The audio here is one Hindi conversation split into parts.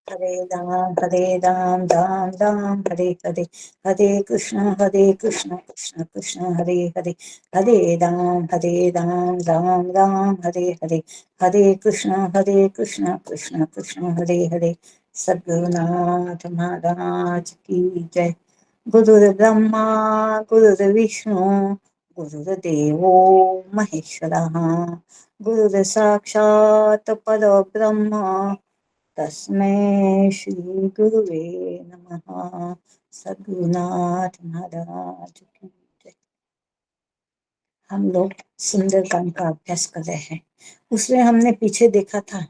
हरे राम राम राम हरे हरे, हरे कृष्ण कृष्ण कृष्ण हरे हरे, हरे राम राम राम हरे हरे, हरे कृष्ण कृष्ण कृष्ण हरे हरे। सद्गुरुनाथ महाराज की जय। गुरुर्ब्रह्मा गुरुर्विष्णु गुरुर्देवो महेश्वरः, गुरुर्साक्षात् परब्रह्म तस्मै श्री गुरुवे नमः। सद्गुरुनाथ महाराज की जय। हम लोग सुंदरकांड का अभ्यास कर रहे हैं। उसमें हमने पीछे देखा था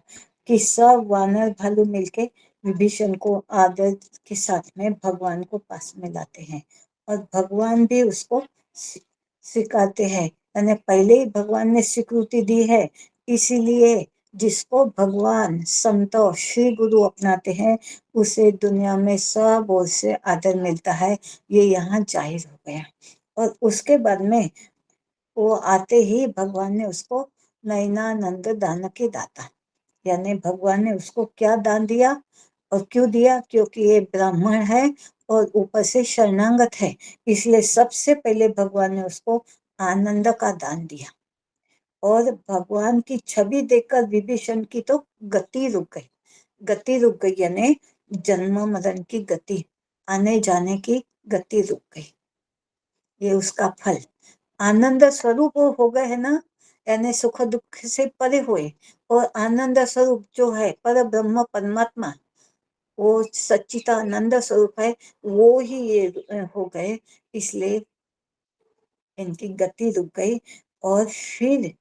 कि सब वानर भालू मिलके विभीषण को आदर के साथ में भगवान को पास में लाते हैं और भगवान भी उसको स्वीकारते हैं। यानी पहले ही भगवान ने स्वीकृति दी है, इसीलिए जिसको भगवान संत श्री गुरु अपनाते हैं उसे दुनिया में सब ओर से आदर मिलता है। ये यहाँ जाहिर हो गया। और उसके बाद में वो आते ही भगवान ने उसको नयनानंद दान के दाता, यानी भगवान ने उसको क्या दान दिया और क्यों दिया? क्योंकि ये ब्राह्मण है और ऊपर से शरणागत है, इसलिए सबसे पहले भगवान ने उसको आनंद का दान दिया। और भगवान की छवि देखकर विभीषण की तो गति रुक गई। गति रुक गई यानी जन्म मरण की गति, आने जाने की गति रुक गई। ये उसका फल। आनंद स्वरूप हो गए है ना, यानी सुख दुख से परे हुए और आनंद स्वरूप जो है पर ब्रह्म परमात्मा, वो सच्चिदानंद स्वरूप है, वो ही ये हो गए। इसलिए इनकी गति रुक गई और फिर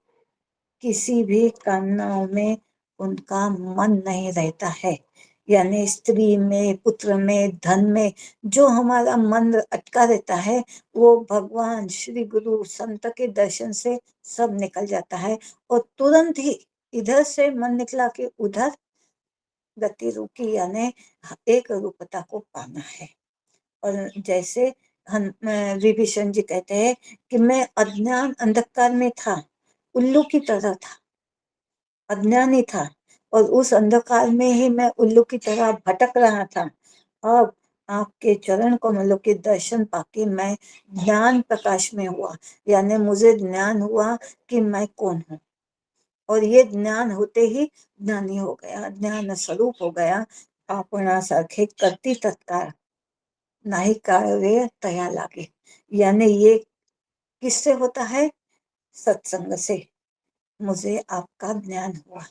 किसी भी कामनाओं में उनका मन नहीं रहता है। यानी स्त्री में, पुत्र में, धन में जो हमारा मन अटका रहता है वो भगवान श्री गुरु संत के दर्शन से सब निकल जाता है और तुरंत ही इधर से मन निकला कि उधर गति रुकी, यानी एक रूपता को पाना है। और जैसे हम विभीषण जी कहते हैं कि मैं अज्ञान अंधकार में था, उल्लू की तरह था, अज्ञानी था और उस अंधकार में ही मैं उल्लू की तरह भटक रहा था। अब आपके चरण कमलों के दर्शन पाके मैं ज्ञान प्रकाश में हुआ, यानी मुझे ज्ञान हुआ कि मैं कौन हूँ। और ये ज्ञान होते ही ज्ञानी हो गया, ज्ञान स्वरूप हो गया। आपना सारखे करती तत्कार नाही कार्य तया लागे, यानी ये किससे होता है? सत्संग से मुझे आपका ज्ञान हुआ,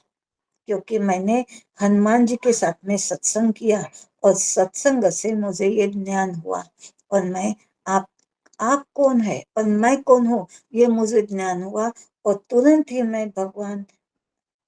क्योंकि मैंने हनुमान जी के साथ में सत्संग किया और सत्संग से मुझे ये ज्ञान हुआ। और मैं आप कौन है और मैं कौन हूँ ये मुझे ज्ञान हुआ और तुरंत ही मैं भगवान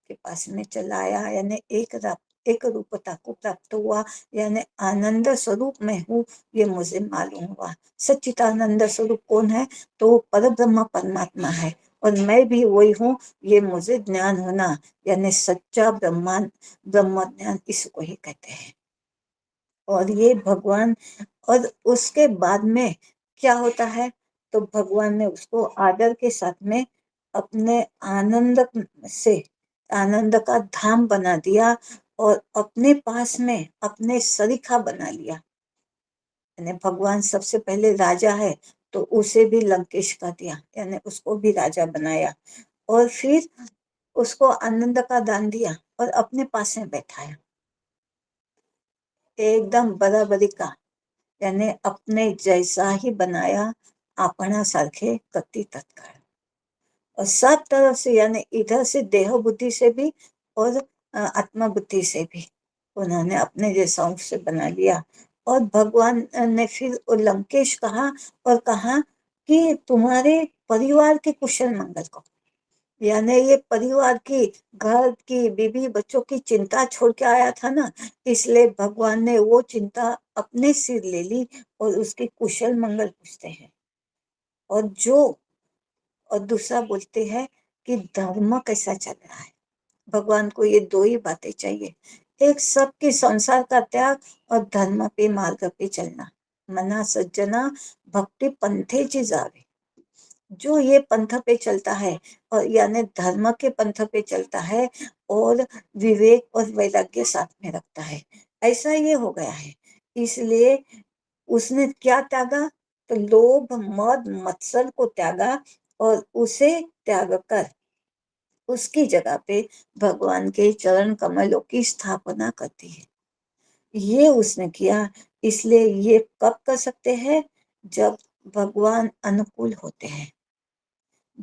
के पास में चला आया, यानी एक रूपता को प्राप्त हुआ, यानी आनंद स्वरूप में हूँ ये मुझे मालूम हुआ। सच्चिदानंद स्वरूप कौन है? तो पर ब्रह्म परमात्मा है और मैं भी वही हूँ, ये मुझे ज्ञान होना, यानी सच्चा ब्रह्म ज्ञान इसको ही कहते हैं। और ये भगवान, और उसके बाद में क्या होता है? तो भगवान ने उसको आदर के साथ में अपने आनंद से आनंद का धाम बना दिया और अपने पास में अपने सरीखा बना लिया। यानी भगवान सबसे पहले राजा है तो उसे भी लंकेश का दिया, यानी उसको भी राजा बनाया और फिर उसको आनंद का दान दिया और अपने पास में बैठाया एकदम बराबरी का, यानी अपने जैसा ही बनाया, आपणा सारखे कति तत्काळ। और सब तरफ से, यानी इधर से देह बुद्धि से भी और आत्मा बुद्धि से भी उन्होंने अपने जैसा से बना लिया। और भगवान ने फिर लंकेश कहा और कहा कि तुम्हारे परिवार के कुशल मंगल को, यानी ये परिवार की, घर की, बीबी बच्चों की चिंता छोड़ के आया था ना, इसलिए भगवान ने वो चिंता अपने सिर ले ली और उसके कुशल मंगल पूछते हैं। और दूसरा बोलते हैं कि धर्म कैसा चल रहा है। भगवान को ये दो ही बातें चाहिए, एक सबके संसार का त्याग और धर्म पे मार्ग पे चलना। मना सज्जना भक्ति पंथेची जावे, जो ये पंथ पे चलता है और यानी धर्म के पंथ पे चलता है और विवेक और वैराग्य साथ में रखता है, ऐसा ये हो गया है। इसलिए उसने क्या त्यागा? तो लोभ मद मत्सर को त्यागा और उसे त्याग कर उसकी जगह पे भगवान के चरण कमलों की स्थापना करती है। ये उसने किया। इसलिए ये कब कर सकते हैं? जब भगवान अनुकूल होते हैं।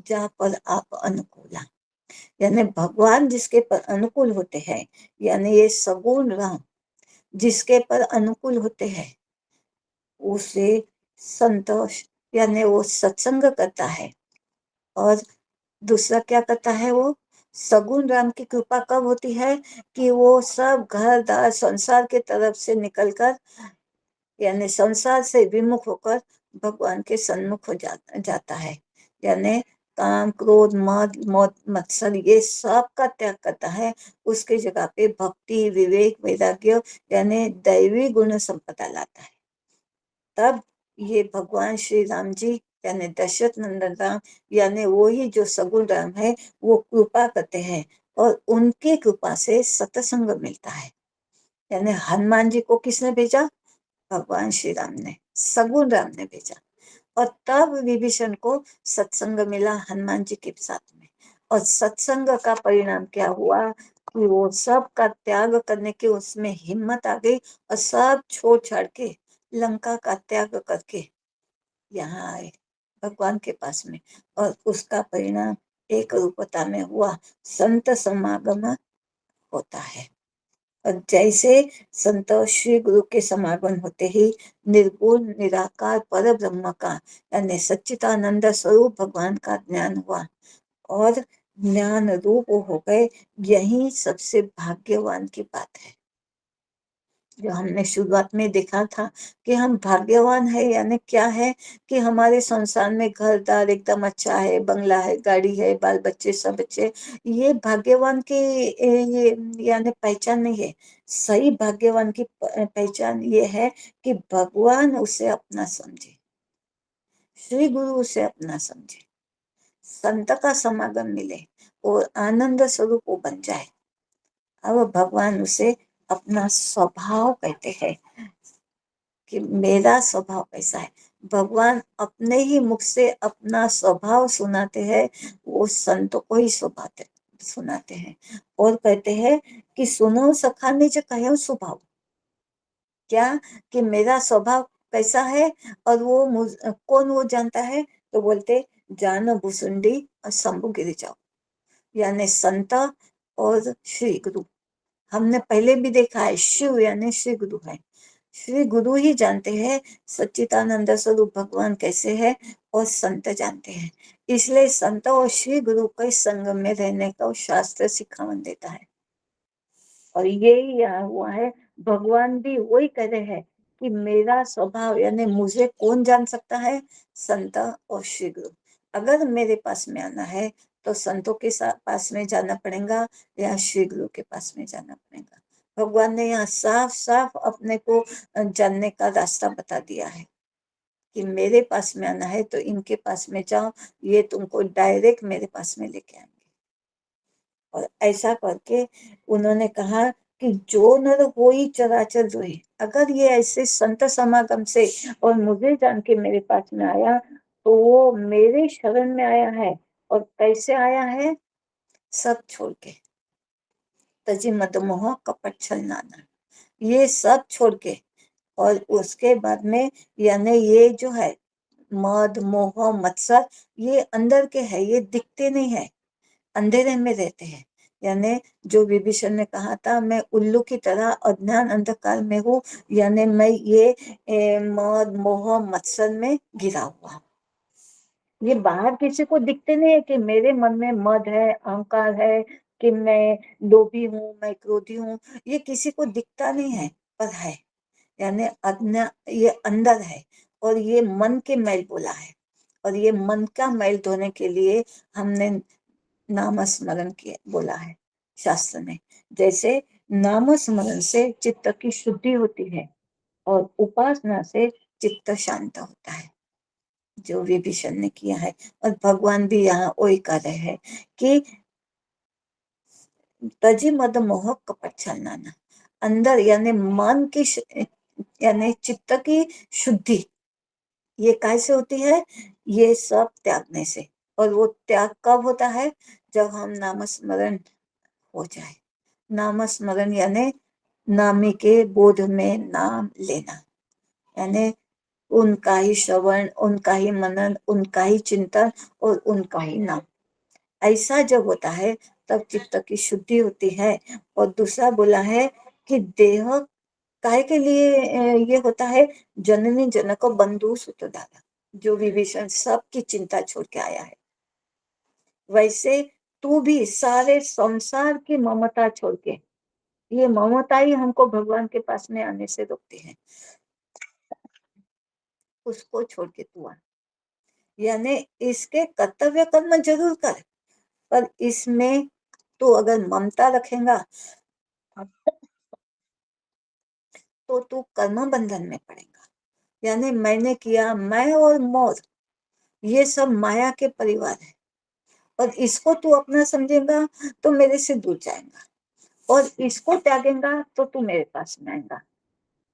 जहाँ पर आप अनुकूल, यानी भगवान जिसके पर अनुकूल होते हैं, यानी ये सगुण राम जिसके पर अनुकूल होते हैं, उसे संतोष, यानी वो सत्संग करता है। और दूसरा क्या करता है? वो सगुण राम की कृपा कब होती है? कि वो सब घर दार संसार के तरफ से निकलकर, यानी संसार से विमुख होकर भगवान के सन्मुख हो जाता है। यानी काम क्रोध मद मत्सर ये सब का त्याग करता है। उसके जगह पे भक्ति विवेक वैराग्य यानी दैवी गुण संपदा लाता है। तब ये भगवान श्री राम जी यानी दशरथ नंदन राम, यानी वो ही जो सगुण राम है, वो कृपा करते हैं और उनकी कृपा से सत्संग मिलता है। यानी हनुमान जी को किसने भेजा? भगवान श्री राम ने, सगुण राम ने भेजा। और तब विभीषण को सत्संग मिला हनुमान जी के साथ में। और सत्संग का परिणाम क्या हुआ? कि वो सब का त्याग करने की उसमें हिम्मत आ गई और सब छोड़ छाड़ के लंका का त्याग करके यहाँ आए भगवान के पास में। और उसका परिणाम एक रूपता में हुआ, संत समागम होता है। और जैसे संत श्री गुरु के समागम होते ही निर्गुण निराकार पर ब्रह्म का यानी सच्चिदानंद स्वरूप भगवान का ज्ञान हुआ और ज्ञान रूप हो गए। यही सबसे भाग्यवान की बात है। जो हमने शुरुआत में देखा था कि हम भाग्यवान है, यानी क्या है? कि हमारे संसार में घर दार एकदम अच्छा है, बंगला है, गाड़ी है, बाल बच्चे सब अच्छे। ये भाग्यवान की ये यानी पहचान नहीं है। सही भाग्यवान की पहचान ये है कि भगवान उसे अपना समझे, श्री गुरु उसे अपना समझे, संत का समागम मिले और आनंद स्वरूप वो बन जाए। अब भगवान उसे अपना स्वभाव कहते हैं कि मेरा स्वभाव कैसा है। भगवान अपने ही मुख से अपना स्वभाव सुनाते हैं। वो संतों को ही सुनाते हैं और कहते हैं कि सुनो सखा निज कहो स्वभाव। क्या? कि मेरा स्वभाव कैसा है? और वो कौन वो जानता है? तो बोलते जान भुसुंडी और शंभु गिर जाओ, यानी संत और श्री गुरु। हमने पहले भी देखा है, शिव यानी श्री गुरु है। श्री गुरु ही जानते हैं सच्चिदानंद स्वरूप भगवान कैसे है और संत जानते हैं। इसलिए संत और श्री गुरु के संग में रहने का शास्त्र सिखावन देता है। और यही यहाँ हुआ है। भगवान भी वही कह रहे हैं कि मेरा स्वभाव यानी मुझे कौन जान सकता है? संत और श्री गुरु। अगर मेरे पास में आना है तो संतों के पास में जाना पड़ेगा या श्री गुरु के पास में जाना पड़ेगा। भगवान ने यहाँ साफ साफ अपने को जानने का रास्ता बता दिया है कि मेरे पास में आना है तो इनके पास में जाओ, ये तुमको डायरेक्ट मेरे पास में लेके आएंगे। और ऐसा करके उन्होंने कहा कि जो नर होई चराचर जोई। अगर ये ऐसे संत समागम से और मुझे जान के मेरे पास में आया तो वो मेरे शरण में आया है। और कैसे आया है? सब छोड़ के, तजी मद मोह कपट छल नाना, ये सब छोड़ के। और उसके बाद में यानी ये जो है मद मोह मत्सर, ये अंदर के है, ये दिखते नहीं है, अंधेरे में रहते हैं। यानी जो विभीषण ने कहा था मैं उल्लू की तरह अज्ञान अंधकार में हूँ, यानी मैं ये मद मोह मत्सर में गिरा हुआ। ये बाहर किसी को दिखते नहीं है कि मेरे मन में मद है, अहंकार है, कि मैं लोभी हूँ, मैं क्रोधी हूँ। ये किसी को दिखता नहीं है, पर है। यानी अज्ञा ये अंदर है। और ये मन के मैल बोला है। और ये मन का मैल धोने के लिए हमने नाम स्मरण किया बोला है शास्त्र में। जैसे नाम स्मरण से चित्त की शुद्धि होती है और उपासना से चित्त शांत होता है, जो विभीषण ने किया है। और भगवान भी यहाँ वही कर रहे हैं कि तजी मद मोह कपट छलनाना। अंदर यानी मन की यानी चित्त की शुद्धि ये कैसे होती है? ये सब त्यागने से। और वो त्याग कब होता है? जब हम नामस्मरण हो जाए। नामस्मरण यानी नामी के बोध में नाम लेना, यानी उनका ही श्रवण, उनका ही मनन, उनका ही चिंतन और उनका ही नाम। ऐसा जब होता है तब चित्त की शुद्धि होती है। और दूसरा बोला है कि देह काहे के लिए ये होता है? जननी जनक बंधु सुत दादा, जो विभीषण सबकी चिंता छोड़ के आया है, वैसे तू भी सारे संसार की ममता छोड़ के, ये ममता ही हमको भगवान के पास में आने से रोकती है, उसको छोड़ के तू आ। यानी इसके कर्तव्य कर्म जरूर कर, पर इसमें तू अगर ममता रखेगा तो तू कर्म बंधन में पड़ेगा। यानी मैंने किया, मैं और मोर, ये सब माया के परिवार है, और इसको तू अपना समझेगा तो मेरे से दूर जाएगा, और इसको त्यागेगा तो तू मेरे पास में आएगा।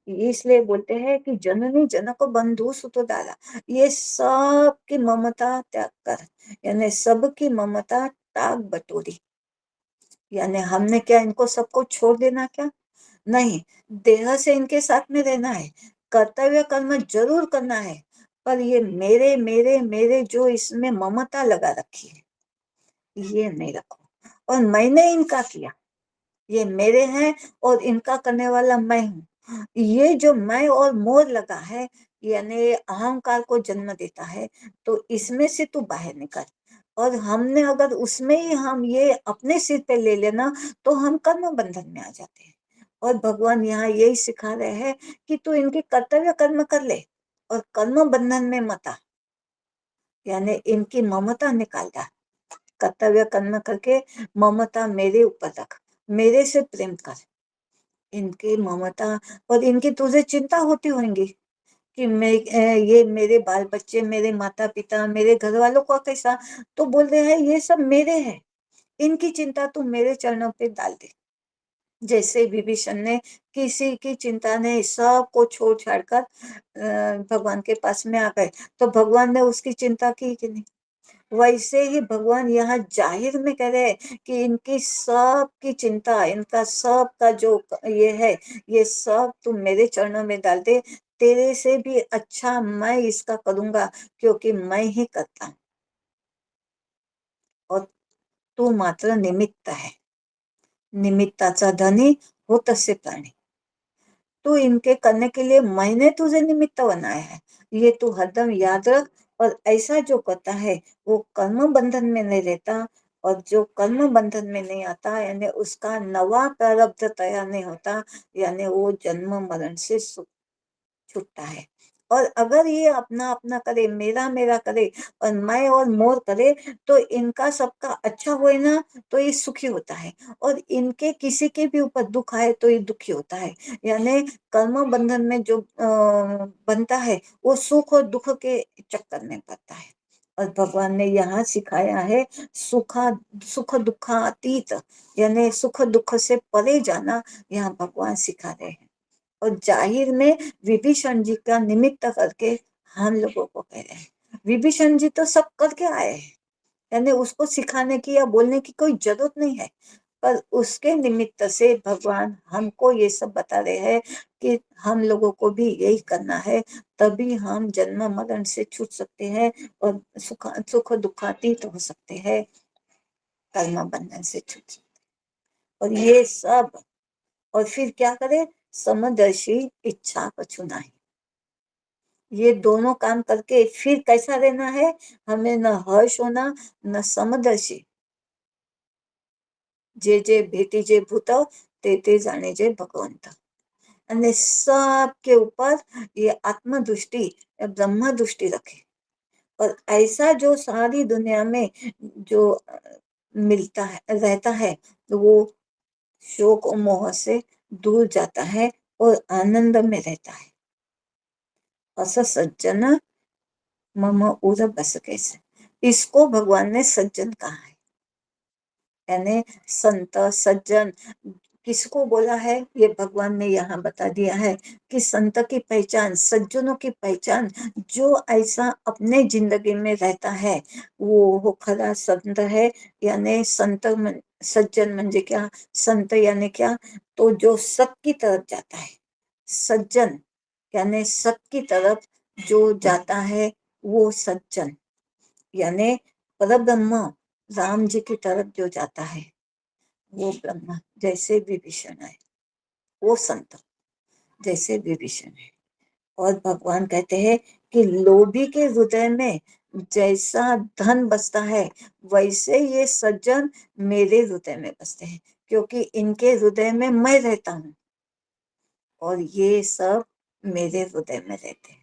इसलिए बोलते हैं कि जननी जनक बंधु सुतोदारा, ये सब की ममता त्याग कर, यानी सबकी ममता त्याग बटोरी। यानी हमने क्या इनको सबको छोड़ देना क्या? नहीं, देह से इनके साथ में रहना है, कर्तव्य कर्म जरूर करना है, पर ये मेरे मेरे मेरे जो इसमें ममता लगा रखी है, ये नहीं रखो। और मैंने इनका किया, ये मेरे हैं और इनका करने वाला मैं हूँ, ये जो मैं और मोह लगा है, यानी अहंकार को जन्म देता है, तो इसमें से तू बाहर निकल। और हमने अगर उसमें ही हम ये अपने सिर पे ले लेना तो हम कर्म बंधन में आ जाते हैं। और भगवान यहाँ यही सिखा रहे हैं कि तू इनके कर्तव्य कर्म कर ले और कर्म बंधन में मत आ, यानी इनकी ममता निकाल दे। कर्तव्य कर्म करके ममता मेरे ऊपर रख, मेरे से प्रेम कर। इनकी ममता और इनकी तुझे चिंता होती होंगी कि मैं ये मेरे बाल बच्चे, मेरे माता पिता, मेरे घर वालों का कैसा, तो बोल रहे हैं ये सब मेरे हैं, इनकी चिंता तू मेरे चरणों पे डाल दे। जैसे विभीषण ने किसी की चिंता नहीं, सबको छोड़ छाड़ कर भगवान के पास में आ गए, तो भगवान ने उसकी चिंता की कि नहीं? वैसे ही भगवान यहाँ जाहिर में कह रहे हैं कि इनकी सब की चिंता, इनका सब का जो ये है, ये सब तुम मेरे चरणों में डाल दे, तेरे से भी अच्छा मैं इसका करूंगा, क्योंकि मैं ही करता हूँ और तू मात्र निमित्त है। निमित्ताचा धनी हो तसे प्राणी, तू इनके करने के लिए मैंने तुझे निमित्त बनाया है, ये तू हरदम याद रख। और ऐसा जो करता है वो कर्म बंधन में नहीं रहता, और जो कर्म बंधन में नहीं आता यानी उसका नवा प्रारब्ध तैयार नहीं होता, यानी वो जन्म मरण से छूटता है। और अगर ये अपना अपना करे, मेरा मेरा करे और मैं और मोर करे, तो इनका सबका अच्छा होए ना, तो ये सुखी होता है, और इनके किसी के भी ऊपर दुख आए तो ये दुखी होता है। यानी कर्म बंधन में जो बनता है वो सुख और दुख के चक्कर में पड़ता है। और भगवान ने यहाँ सिखाया है सुखा सुख दुखातीत, यानी सुख दुख से परे जाना, यहाँ भगवान सिखा रहे हैं। और जाहिर में विभीषण जी का निमित्त करके हम लोगों को कह रहे हैं। विभीषण जी तो सब करके आए हैं, यानी उसको सिखाने की या बोलने की कोई जरूरत नहीं है, पर उसके निमित्त से भगवान हमको ये सब बता रहे हैं कि हम लोगों को भी यही करना है, तभी हम जन्म मरण से छूट सकते हैं और सुख दुखातीत हो सकते हैं, कर्म बंधन से छूट सकते हैं। और ये सब, और फिर क्या करे? समदर्शी इच्छा कछु नहीं, ये दोनों काम करके फिर कैसा रहना है? हमें न हर्ष होना, न समदर्शी, जे जे भेटी जे भूत ते ते जाने जे भगवंत। અને सबके ऊपर ये आत्म दृष्टि, ब्रह्म दृष्टि रखे, और ऐसा जो सारी दुनिया में जो मिलता है रहता है, तो वो शोक और मोह से दूर जाता है और आनंद में रहता है। अस सज्जन मम उर बस कैसे, इसको भगवान ने सज्जन कहा है, यानी संत सज्जन, किसको बोला है, ये भगवान ने यहाँ बता दिया है कि संत की पहचान, सज्जनों की पहचान, जो ऐसा अपने जिंदगी में रहता है वो खरा संत है। यानी संत सज्जन म्हणजे क्या, संत यानी क्या, तो जो सत की तरफ जाता है। सज्जन यानी सत की तरफ जो जाता है वो सज्जन, यानी परब्रह्म राम जी की तरफ जो जाता है वो ब्रह्मा, जैसे विभीषण है वो संत, जैसे विभीषण है। और भगवान कहते हैं कि लोभी के हृदय में जैसा धन बसता है वैसे ये सज्जन मेरे हृदय में बसते हैं, क्योंकि इनके हृदय में मैं रहता हूँ और ये सब मेरे हृदय में रहते हैं।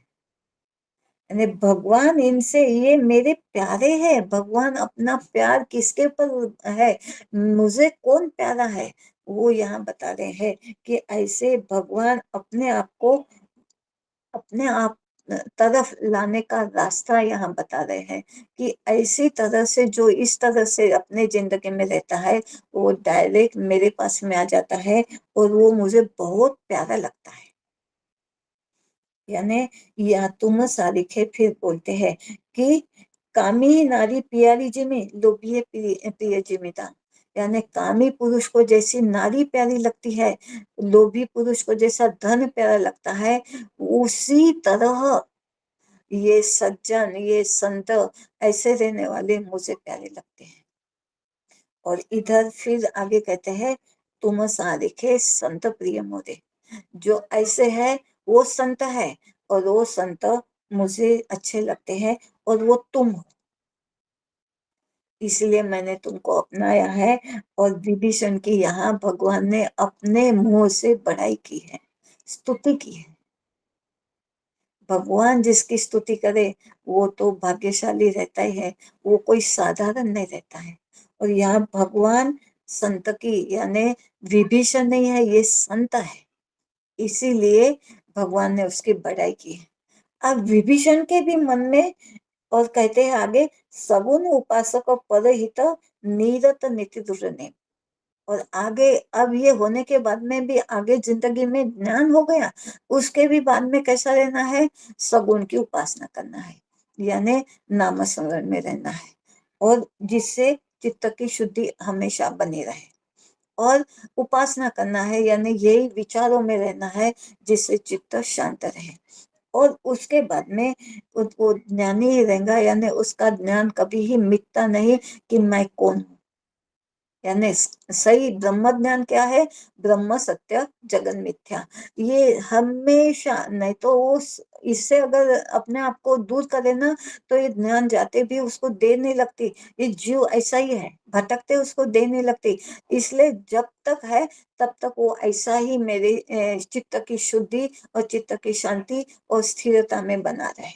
यानी भगवान इनसे, ये मेरे प्यारे हैं। भगवान अपना प्यार किसके ऊपर है, मुझे कौन प्यारा है, वो यहाँ बता रहे हैं कि ऐसे भगवान अपने आप को, अपने आप तरफ लाने का रास्ता यहाँ बता रहे हैं कि ऐसी तरह से जो इस तरह से अपने जिंदगी में रहता है वो डायरेक्ट मेरे पास में आ जाता है और वो मुझे बहुत प्यारा लगता है। यानी या तुम सारिखे फिर बोलते हैं कि कामी नारी प्यारी जिमी लोभी प्रिय जिमिता। यानी कामी पुरुष को जैसी नारी प्यारी लगती है, लोभी पुरुष को जैसा धन प्यारा लगता है, उसी तरह ये सज्जन, ये संत, ऐसे रहने वाले मुझे प्यारे लगते हैं। और इधर फिर आगे कहते हैं तुम सारिखे संत प्रिय मोरे, जो ऐसे है वो संत है और वो संत मुझे अच्छे लगते हैं और वो तुम हो, इसलिए मैंने तुमको अपनाया है। और विभीषण की यहाँ भगवान ने अपने मुंह से बड़ाई की है, स्तुति की है। भगवान जिसकी स्तुति करे वो तो भाग्यशाली रहता ही है, वो कोई साधारण नहीं रहता है। और यहाँ भगवान संत की, यानी विभीषण नहीं है, ये संत है, इसीलिए भगवान ने उसकी बड़ाई की है। अब विभीषण के भी मन में, और कहते हैं आगे, सगुन उपासक परहित नीरत नीति दुर्ने। और आगे अब ये होने के बाद में भी आगे जिंदगी में ज्ञान हो गया, उसके भी बाद में कैसा रहना है, सगुण की उपासना करना है, यानी नाम स्मरण में रहना है, और जिससे चित्त की शुद्धि हमेशा बनी रहे। और उपासना करना है, यानी यही विचारों में रहना है जिससे चित्त शांत रहे। और उसके बाद में वो ज्ञानी ही रहेगा, यानी उसका ज्ञान कभी ही मिटता नहीं कि मैं कौन हूँ। यानी सही ब्रह्म ज्ञान क्या है, ब्रह्म सत्य जगन मिथ्या, ये हमेशा, नहीं तो उस इससे अगर अपने आप को दूर करे ना तो ये ज्ञान जाते भी उसको देर नहीं लगती। ये जीव ऐसा ही है, भटकते उसको देर नहीं लगती, इसलिए जब तक है तब तक वो ऐसा ही मेरे चित्त की शुद्धि और चित्त की शांति और स्थिरता में बना रहे।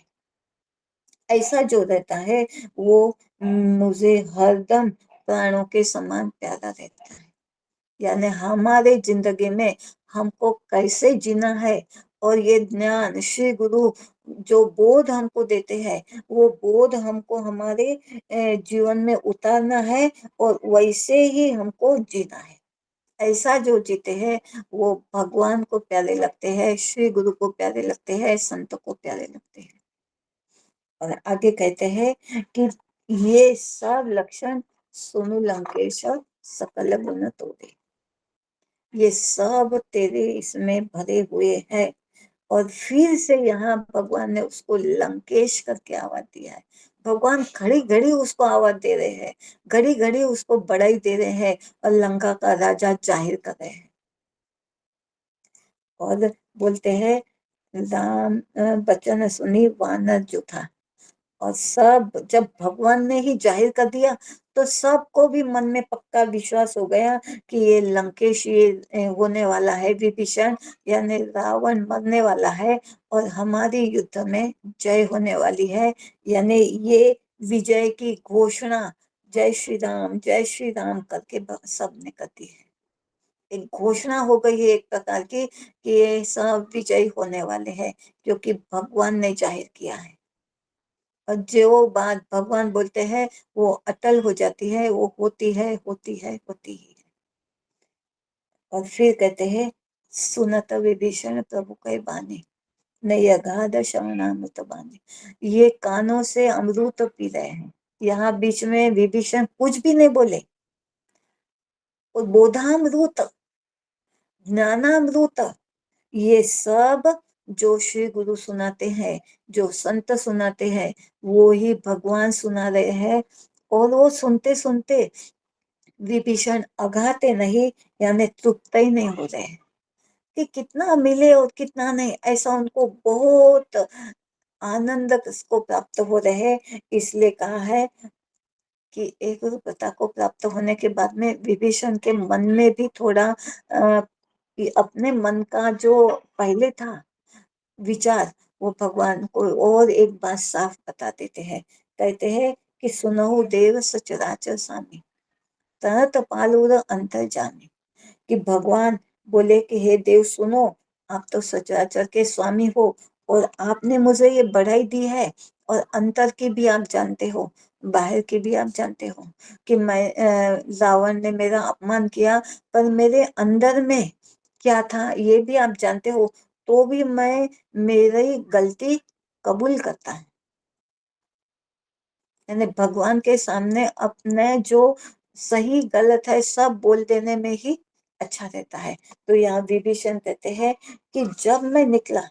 ऐसा जो रहता है वो मुझे हरदम प्राणों के समान प्यारा रहता है। यानी हमारे जिंदगी में हमको कैसे जीना है, और ये ज्ञान श्री गुरु जो बोध हमको देते हैं वो बोध हमको हमारे जीवन में उतारना है और वैसे ही हमको जीना है। ऐसा जो जीते हैं वो भगवान को प्यारे लगते हैं, श्री गुरु को प्यारे लगते हैं, संत को प्यारे लगते हैं। और आगे कहते हैं कि ये सब लक्षण सुनु लंकेश सकल गुण तोरे, ये सब तेरे इसमें भरे हुए हैं। और फिर से यहाँ भगवान ने उसको लंकेश करके आवाज दिया है। भगवान घड़ी घड़ी उसको आवाज दे रहे हैं, घड़ी घड़ी उसको बड़ाई दे रहे हैं और लंका का राजा जाहिर कर रहे हैं। और बोलते हैं राम बचन सुनी वानर जो था, और सब जब भगवान ने ही जाहिर कर दिया तो सबको भी मन में पक्का विश्वास हो गया कि ये लंकेश, ये होने वाला है विभीषण, यानी रावण मरने वाला है और हमारी युद्ध में जय होने वाली है। यानी ये विजय की घोषणा जय श्री राम करके सबने कर दी है। एक घोषणा हो गई है एक प्रकार की कि ये सब विजयी होने वाले हैं, क्योंकि भगवान ने जाहिर किया है। और जो बात भगवान बोलते हैं वो अटल हो जाती है, वो होती है, होती है, होती ही है। और फिर कहते हैं, सुनत विभीषण प्रभु कई बानी, नहीं अगाध श्रवणामृत बानी। ये कानों से अमृत पी रहे हैं। यहाँ बीच में विभीषण कुछ भी नहीं बोले, और बोधामृत, ज्ञानामृत, ये सब जो श्री गुरु सुनाते हैं, जो संत सुनाते हैं, वो ही भगवान सुना रहे हैं। और वो सुनते सुनते विभीषण अघाते नहीं, यानी तृप्त ही नहीं हो रहे हैं कि कितना मिले और कितना नहीं, ऐसा उनको बहुत आनंद को प्राप्त हो रहे हैं। इसलिए कहा है कि एक गुरुपता को प्राप्त होने के बाद में विभीषण के मन में भी थोड़ा कि अपने मन का जो पहले था विचार, वो भगवान को और एक बात साफ बता देते हैं। कहते हैं कि सुनहु देव सचराचर स्वामी, तरत पालुर अंतर जाने। कि भगवान बोले कि हे देव सुनो, आप तो सचराचर के स्वामी हो, और आपने मुझे ये बढ़ाई दी है, और अंतर की भी आप जानते हो, बाहर की भी आप जानते हो कि मैं रावण ने मेरा अपमान किया, पर मेरे अंदर में क्या था ये भी आप जानते हो। तो भी मैं मेरी गलती कबूल करता है, यानी भगवान के सामने अपने जो सही गलत है सब बोल देने में ही अच्छा रहता है। तो यहाँ विभीषण कहते हैं कि जब मैं निकला,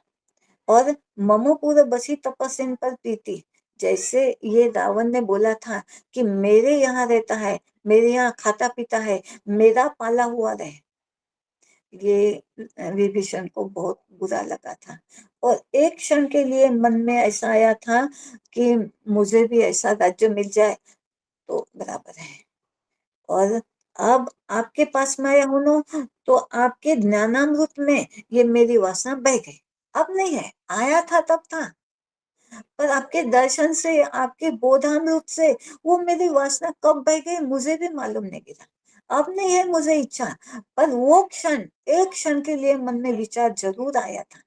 और ममपुर बसी तपस्विन पर प्रीति, जैसे ये रावण ने बोला था कि मेरे यहाँ रहता है, मेरे यहाँ खाता पीता है, मेरा पाला हुआ रहे, ये विभीषण को बहुत बुरा लगा था। और एक क्षण के लिए मन में ऐसा आया था कि मुझे भी ऐसा राज्य मिल जाए तो बराबर है। और अब आपके पास में आया हूं ना, तो आपके ज्ञानामृत में ये मेरी वासना बह गई। अब नहीं है, आया था तब था, पर आपके दर्शन से, आपके बोधामृत से वो मेरी वासना कब बह गई मुझे भी मालूम नहीं गिरा। अब नहीं है मुझे इच्छा, पर वो क्षण, एक क्षण के लिए मन में विचार जरूर आया था,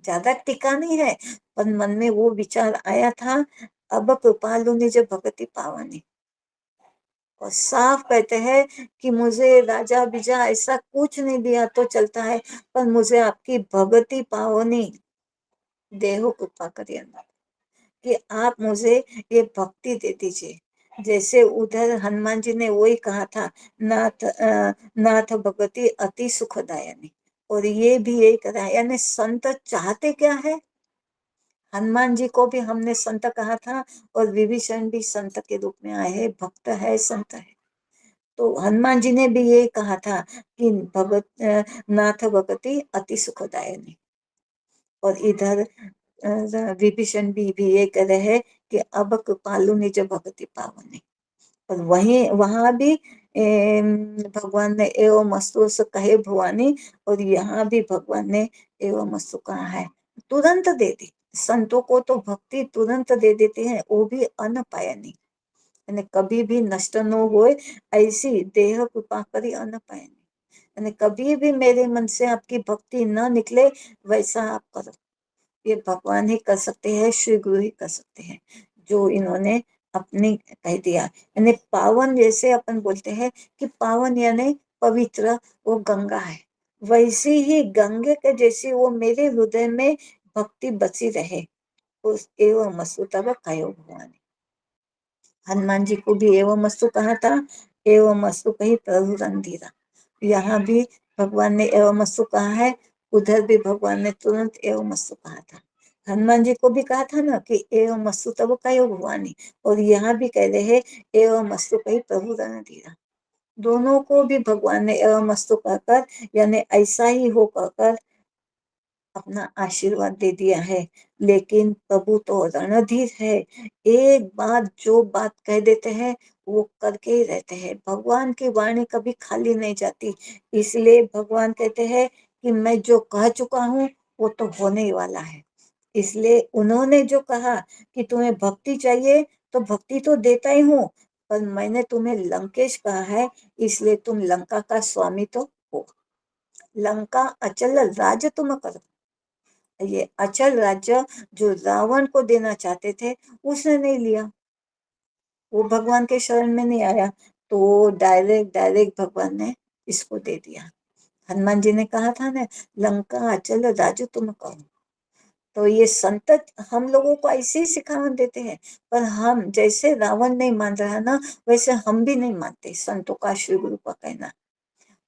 ज्यादा टिका नहीं है, पर मन में वो विचार आया था, अब कृपालु निज भगति पावनी। और साफ कहते हैं कि मुझे राजा बीजा ऐसा कुछ नहीं दिया तो चलता है, पर मुझे आपकी भगति पावनी देहो कृपा करिए, कि आप मुझे ये भक्ति दे दीजिए। जैसे उधर हनुमान जी ने वही कहा था, नाथ भगति अति सुखदायनी, और ये भी यही कहा है। यानी संत चाहते क्या है, हनुमान जी को भी हमने संत कहा था, और विभीषण भी संत के रूप में आए हैं, भक्त है, संत है। तो हनुमान जी ने भी ये कहा था कि नाथ भगति अति सुखदायनी, और इधर विभीषण भी ये कह रहे हैं कि अब कृपालु निज भगति पावनी। और वहीं वहां भी भगवान ने एवं मस्तु कहे भुवानी, और यहाँ भी भगवान ने एवं मस्तु कहा है, तुरंत दे दी। संतों को तो भक्ति तुरंत दे देते हैं, वो भी अनपायनी, यानी कभी भी नष्ट न हो, ऐसी देह कृपा करी अनपायनी, यानी कभी भी मेरे मन से आपकी भक्ति न निकले, वैसा आप करो। ये भगवान ही कर सकते हैं, श्री गुरु ही कर सकते हैं, जो इन्होंने अपनी कह दिया। यानी पावन, जैसे अपन बोलते हैं कि पावन यानी पवित्र, वो गंगा है, वैसी ही गंगे के जैसी वो मेरे हृदय में भक्ति बची रहे, उस एवं मस्तु तब कयो भगवान। हनुमान जी को भी एवं मस्तु कहा था, एवं मस्तु कही प्रभु रंधीरा। यहाँ भी भगवान ने एवं मस्तु कहा है, उधर भी भगवान ने तुरंत एवं मस्तु कहा था। हनुमान जी को भी कहा था ना कि एवं मस्तु तब कयो भगवानी, और यहाँ भी कह रहे हैं एवं मस्तु कही प्रभु रणधीरा। दोनों को भी भगवान ने एवं मस्तु कहकर, यानी ऐसा ही हो कहकर अपना आशीर्वाद दे दिया है। लेकिन प्रभु तो रणधीर है, एक बात जो बात कह देते हैं वो करके ही रहते हैं। भगवान की वाणी कभी खाली नहीं जाती, इसलिए भगवान कहते हैं कि मैं जो कह चुका हूँ वो तो होने ही वाला है। इसलिए उन्होंने जो कहा कि तुम्हें भक्ति चाहिए, तो भक्ति तो देता ही हूँ, पर मैंने तुम्हें लंकेश कहा है, इसलिए तुम लंका का स्वामी तो हो। लंका अचल राज्य तुम करो। ये अचल राज्य जो रावण को देना चाहते थे, उसने नहीं लिया, वो भगवान के शरण में नहीं आया, तो डायरेक्ट डायरेक्ट भगवान ने इसको दे दिया। हनुमान जी ने कहा था ना, लंका चलो राजू तुम कहो। तो ये संत हम लोगों को ऐसे ही सिखावन देते हैं, पर हम जैसे रावण नहीं मान रहा ना, वैसे हम भी नहीं मानते संतों का, श्री गुरु का कहना,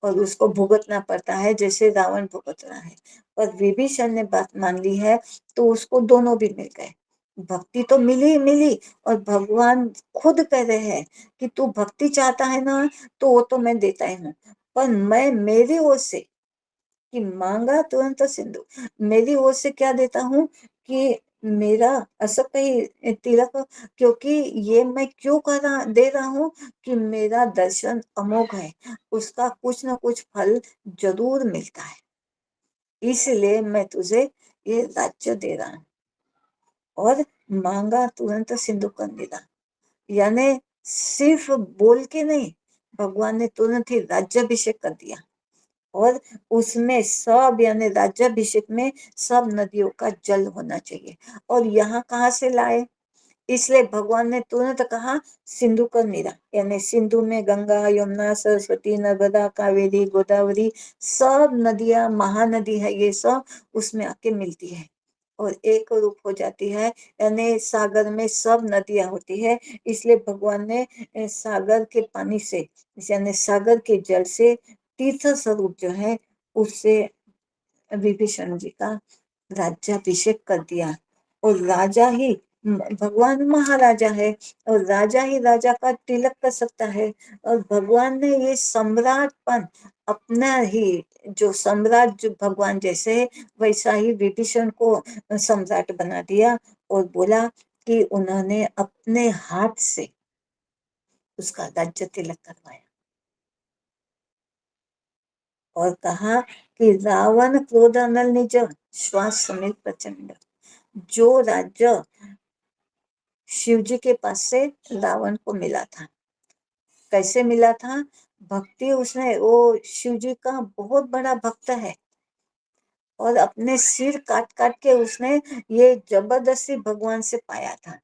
और उसको भुगतना पड़ता है जैसे रावण भुगत रहा है। पर विभीषण ने बात मान ली है, तो उसको दोनों भी मिल गए। भक्ति तो मिली मिली, और भगवान खुद कह रहे हैं कि तू भक्ति चाहता है ना, तो वो तो मैं देता ही हूँ, पर मैं मेरी ओर से कि मांगा तुरंत सिंधु, मेरी ओर से क्या देता हूँ कि मेरा असक ही तिलक, क्योंकि ये मैं क्यों कर रहा दे रहा हूँ कि मेरा दर्शन अमोघ है, उसका कुछ ना कुछ फल जरूर मिलता है, इसलिए मैं तुझे ये राज्य दे रहा हूँ। और मांगा तुरंत सिंधु कर मिला, यानी सिर्फ बोल के नहीं, भगवान ने तुरंत ही राज्याभिषेक कर दिया। और उसमें सब, यानी राज्याभिषेक में सब नदियों का जल होना चाहिए। और यहाँ कहाँ से लाए, इसलिए भगवान ने तुरंत कहा सिंधु का नीरा, यानी सिंधु में गंगा, यमुना, सरस्वती, नर्मदा, कावेरी, गोदावरी, सब नदियां, महानदी है ये सब, उसमें आके मिलती है और एक रूप हो जाती है, यानी सागर में सब नदियां होती है। इसलिए भगवान ने सागर के पानी से, यानी सागर के जल से तीर्थ स्वरूप जो है, उससे विभीषण जी का राज्याभिषेक कर दिया। और राजा ही, भगवान महाराजा है, और राजा ही राजा का तिलक कर सकता है। और भगवान ने ये सम्राटपन अपना ही, जो सम्राट जो भगवान जैसे है, वैसा ही विभीषण को सम्राट बना दिया, और बोला कि उन्होंने अपने हाथ से उसका राज्य तिलक करवाया। और कहा कि रावण क्रोध अनल निज, श्वास समेत प्रचंड। जो राज्य शिव जी के पास से रावण को मिला था, कैसे मिला था, भक्ति, उसने, वो शिव जी का बहुत बड़ा भक्त है, और अपने सिर काट काट के उसने ये जबरदस्ती भगवान से पाया था।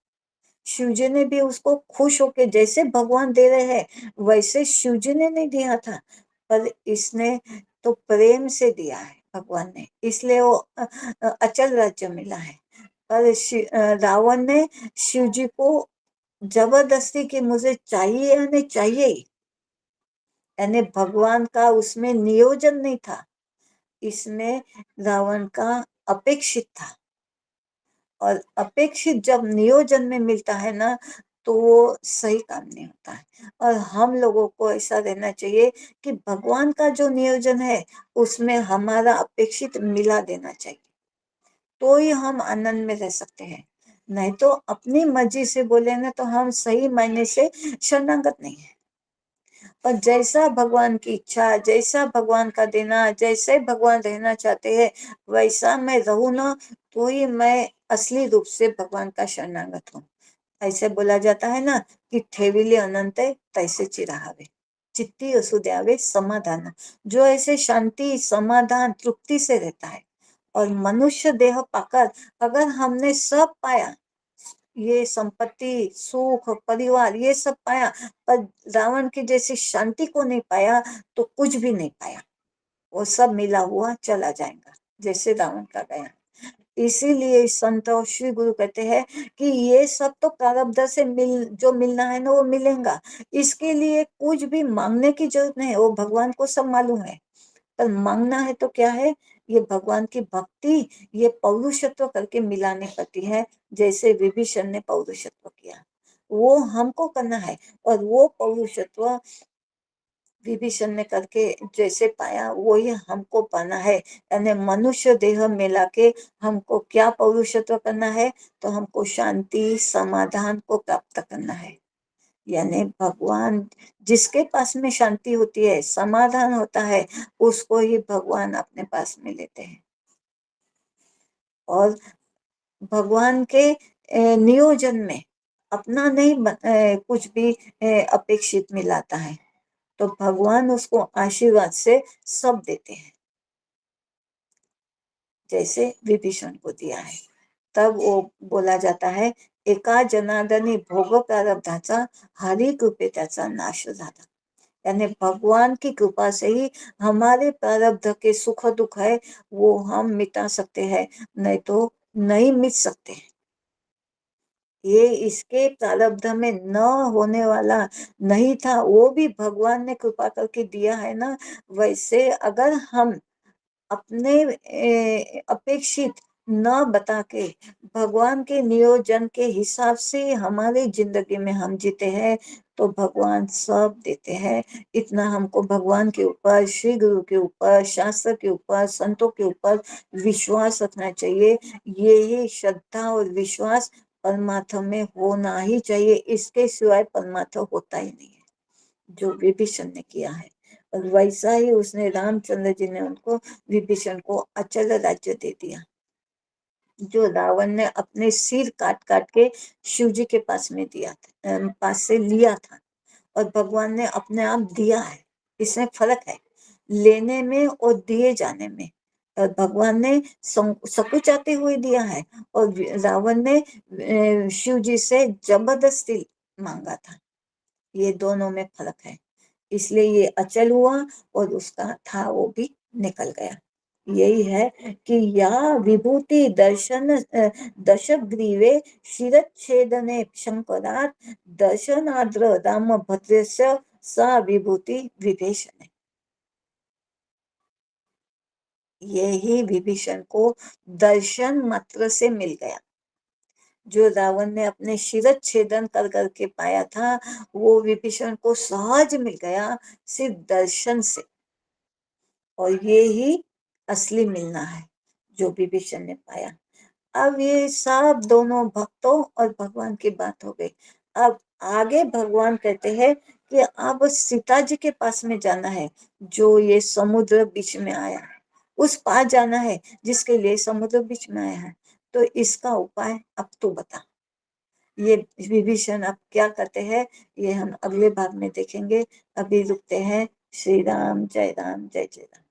शिव जी ने भी उसको खुश होके, जैसे भगवान दे रहे हैं वैसे शिव जी ने नहीं दिया था, पर इसने तो प्रेम से दिया है भगवान ने, इसलिए वो अचल राज्य मिला है। पर रावण ने शिव जी को जबरदस्ती की, मुझे चाहिए या नहीं चाहिए, यानी भगवान का उसमें नियोजन नहीं था, इसमें रावण का अपेक्षित था। और अपेक्षित जब नियोजन में मिलता है ना, तो वो सही काम नहीं होता है। और हम लोगों को ऐसा रहना चाहिए कि भगवान का जो नियोजन है, उसमें हमारा अपेक्षित मिला देना चाहिए, तो ही हम आनंद में रह सकते हैं। नहीं तो अपनी मर्जी से बोले ना, तो हम सही मायने से शरणागत नहीं है। और जैसा भगवान की इच्छा, जैसा भगवान का देना, जैसे भगवान रहना चाहते हैं, वैसा मैं रहूं ना, तो ही मैं असली रूप से भगवान का शरणागत हूँ। ऐसे बोला जाता है ना कि ठेविले अनंत तैसे चिरावे, चित्ती असु द्यावे समाधान। जो ऐसे शांति, समाधान, तृप्ति से रहता है, और मनुष्य देह पाकर अगर हमने सब पाया, ये संपत्ति, सुख, परिवार, ये सब पाया, पर रावण की जैसी शांति को नहीं पाया, तो कुछ भी नहीं पाया, वो सब मिला हुआ चला जाएगा, जैसे रावण का गया। इसीलिए संत और श्री गुरु कहते हैं कि ये सब तो प्रारब्ध से जो मिलना है ना, वो मिलेगा, इसके लिए कुछ भी मांगने की जरूरत नहीं है, वो भगवान को सब मालूम है। पर मांगना है तो क्या है, ये भगवान की भक्ति, ये पौरुषत्व करके मिलानी पड़ती है, जैसे विभीषण ने पौरुषत्व किया, वो हमको करना है। और वो पौरुषत्व विभीषण ने करके जैसे पाया, वही हमको पाना है। यानी मनुष्य देह मिला के हमको क्या पौरुषत्व करना है, तो हमको शांति, समाधान को प्राप्त करना है। यानी भगवान, जिसके पास में शांति होती है, समाधान होता है, उसको ही भगवान अपने पास में लेते हैं। और भगवान के नियोजन में अपना नहीं कुछ भी अपेक्षित मिलाता है, तो भगवान उसको आशीर्वाद से सब देते हैं, जैसे विभीषण को दिया है। तब वो बोला जाता है, एका जनार्दनी भोग प्रारब्धाचा हरी कृपे त्याचा नाश झाला। यानी भगवान की कृपा से ही हमारे प्रारब्ध के सुख दुख है वो हम मिटा सकते हैं, नहीं तो नहीं मिट सकते। ये इसके प्रारब्ध में न होने वाला नहीं था, वो भी भगवान ने कृपा करके दिया है ना। वैसे अगर हम अपने अपेक्षित न बता के भगवान के नियोजन के हिसाब से हमारे जिंदगी में हम जीते हैं तो भगवान सब देते हैं। इतना हमको भगवान के ऊपर, श्री गुरु के ऊपर, शास्त्र के ऊपर, संतों के ऊपर विश्वास रखना चाहिए। यही श्रद्धा और विश्वास परमात्मा में होना ही चाहिए, इसके सिवाय परमात्मा होता ही नहीं है, जो विभीषण ने किया है। और वैसा ही उसने रामचंद्र जी ने उनको, विभीषण को अचल राज्य दे दिया, जो रावण ने अपने सिर काट काट के शिव जी के पास में दिया था, पास से लिया था, और भगवान ने अपने आप दिया है। इसमें फर्क है लेने में और दिए जाने में। और भगवान ने सकुचाते हुए दिया है, और रावण ने शिव जी से जबरदस्ती मांगा था। ये दोनों में फर्क है, इसलिए ये अचल हुआ और उसका था वो भी निकल गया। यही है कि या विभूति दर्शन दशग्रीवे शिरच्छेदने शंकरात् दर्शनाद्र राम भद्रस्य सा विभूति विभीषण। यही विभीषण को दर्शन मात्र से मिल गया। जो रावण ने अपने शिरच्छेदन कर करके पाया था वो विभीषण को सहज मिल गया, सिर्फ दर्शन से। और ये ही असली मिलना है जो विभीषण ने पाया। अब ये सब दोनों भक्तों और भगवान की बात हो गई। अब आगे भगवान कहते हैं कि अब सीता जी के पास में जाना है, जो ये समुद्र बीच में आया है, उस पार जाना है जिसके लिए समुद्र बीच में आया है। तो इसका उपाय अब तू बता। ये विभीषण अब क्या करते हैं ये हम अगले भाग में देखेंगे। अभी रुकते हैं। श्री राम जय राम जय जय राम।